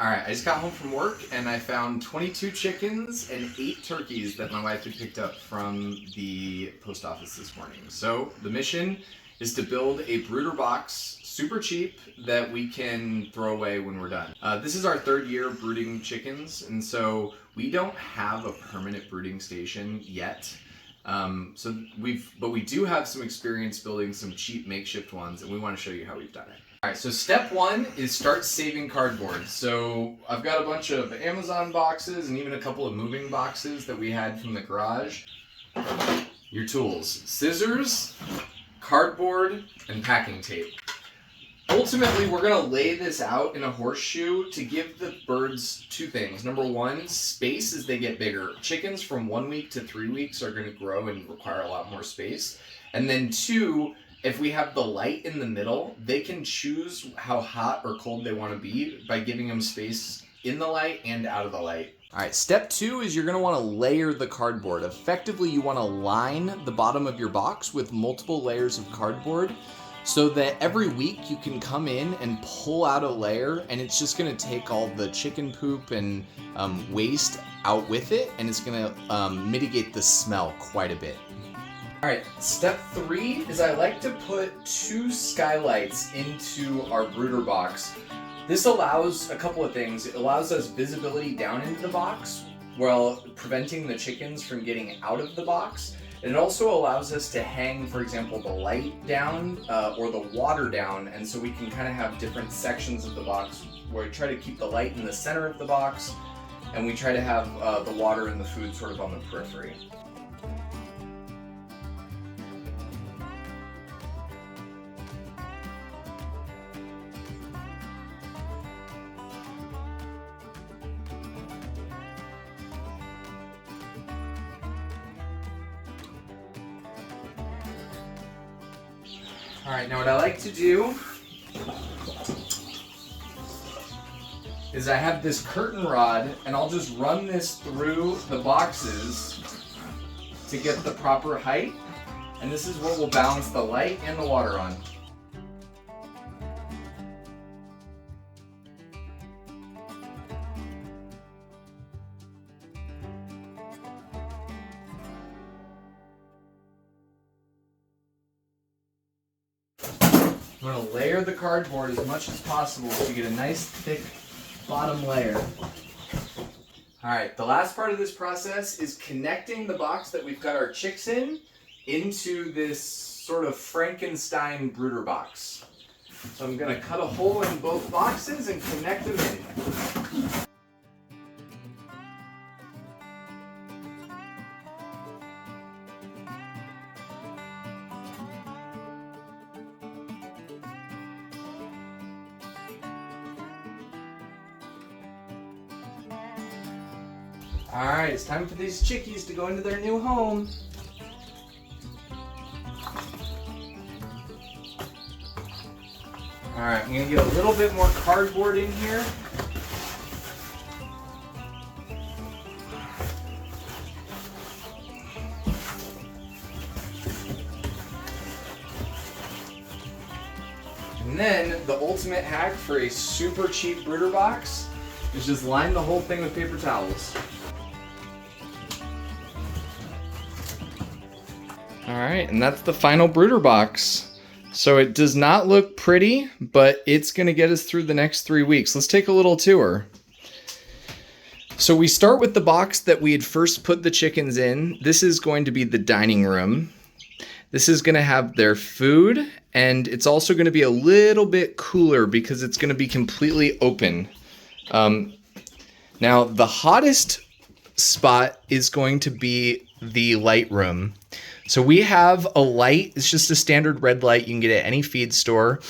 Alright, I just got home from work and I found 22 chickens and 8 turkeys that my wife had picked up from the post office this morning. So the mission is to build a brooder box, super cheap, that we can throw away when we're done. This is our 3rd year brooding chickens, and so we don't have a permanent brooding station yet. But we do have some experience building some cheap makeshift ones, and we want to show you how we've done it. Alright, so step 1 is start saving cardboard. So I've got a bunch of Amazon boxes and even a couple of moving boxes that we had from the garage. Your tools: scissors, cardboard, and packing tape. Ultimately, we're going to lay this out in a horseshoe to give the birds 2 things. Number 1, space as they get bigger. Chickens from 1 week to 3 weeks are going to grow and require a lot more space. And then 2, if we have the light in the middle, they can choose how hot or cold they want to be by giving them space in the light and out of the light. All right, step 2 is you're going to want to layer the cardboard. Effectively, you want to line the bottom of your box with multiple layers of cardboard so that every week you can come in and pull out a layer, and it's just going to take all the chicken poop and waste out with it, and it's going to mitigate the smell quite a bit. Alright, step 3 is I like to put 2 skylights into our brooder box. This allows a couple of things. It allows us visibility down into the box while preventing the chickens from getting out of the box. And it also allows us to hang, for example, the light down or the water down, and so we can kind of have different sections of the box where we try to keep the light in the center of the box, and we try to have the water and the food sort of on the periphery. Alright, now what I like to do is I have this curtain rod, and I'll just run this through the boxes to get the proper height, and this is what will balance the light and the water on. I'm going to layer the cardboard as much as possible so you get a nice thick bottom layer. Alright, the last part of this process is connecting the box that we've got our chicks in into this sort of Frankenstein brooder box. So I'm going to cut a hole in both boxes and connect them in. Alright, it's time for these chickies to go into their new home. Alright, I'm going to get a little bit more cardboard in here. And then, the ultimate hack for a super cheap brooder box is just line the whole thing with paper towels. Alright, and that's the final brooder box. So it does not look pretty, but it's going to get us through the next 3 weeks. Let's take a little tour. So we start with the box that we had first put the chickens in. This is going to be the dining room. This is going to have their food, and it's also going to be a little bit cooler because it's going to be completely open. Now, the hottest spot is going to be the light room. So we have a light. It's just a standard red light you can get at any feed store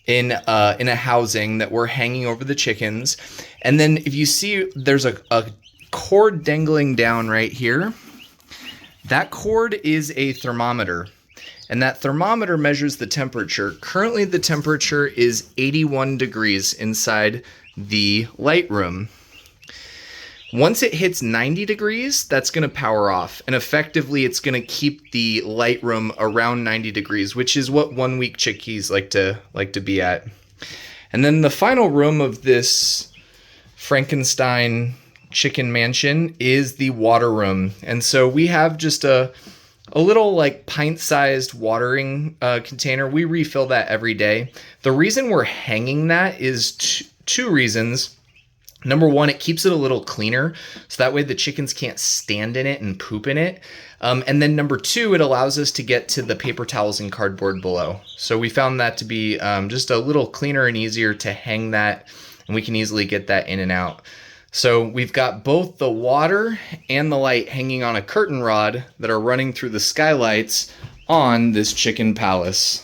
in a housing that we're hanging over the chickens. And then if you see, there's a cord dangling down right here. That cord is a thermometer, and that thermometer measures the temperature. Currently, the temperature is 81 degrees inside the light room. Once it hits 90 degrees, that's going to power off. And effectively, it's going to keep the light room around 90 degrees, which is what 1 week chickies like to be at. And then the final room of this Frankenstein chicken mansion is the water room. And so we have just a little like pint-sized watering container. We refill that every day. The reason we're hanging that is two reasons. Number one, it keeps it a little cleaner, so that way the chickens can't stand in it and poop in it. And then number two, it allows us to get to the paper towels and cardboard below. So we found that to be just a little cleaner and easier to hang that, and we can easily get that in and out. So we've got both the water and the light hanging on a curtain rod that are running through the skylights on this chicken palace.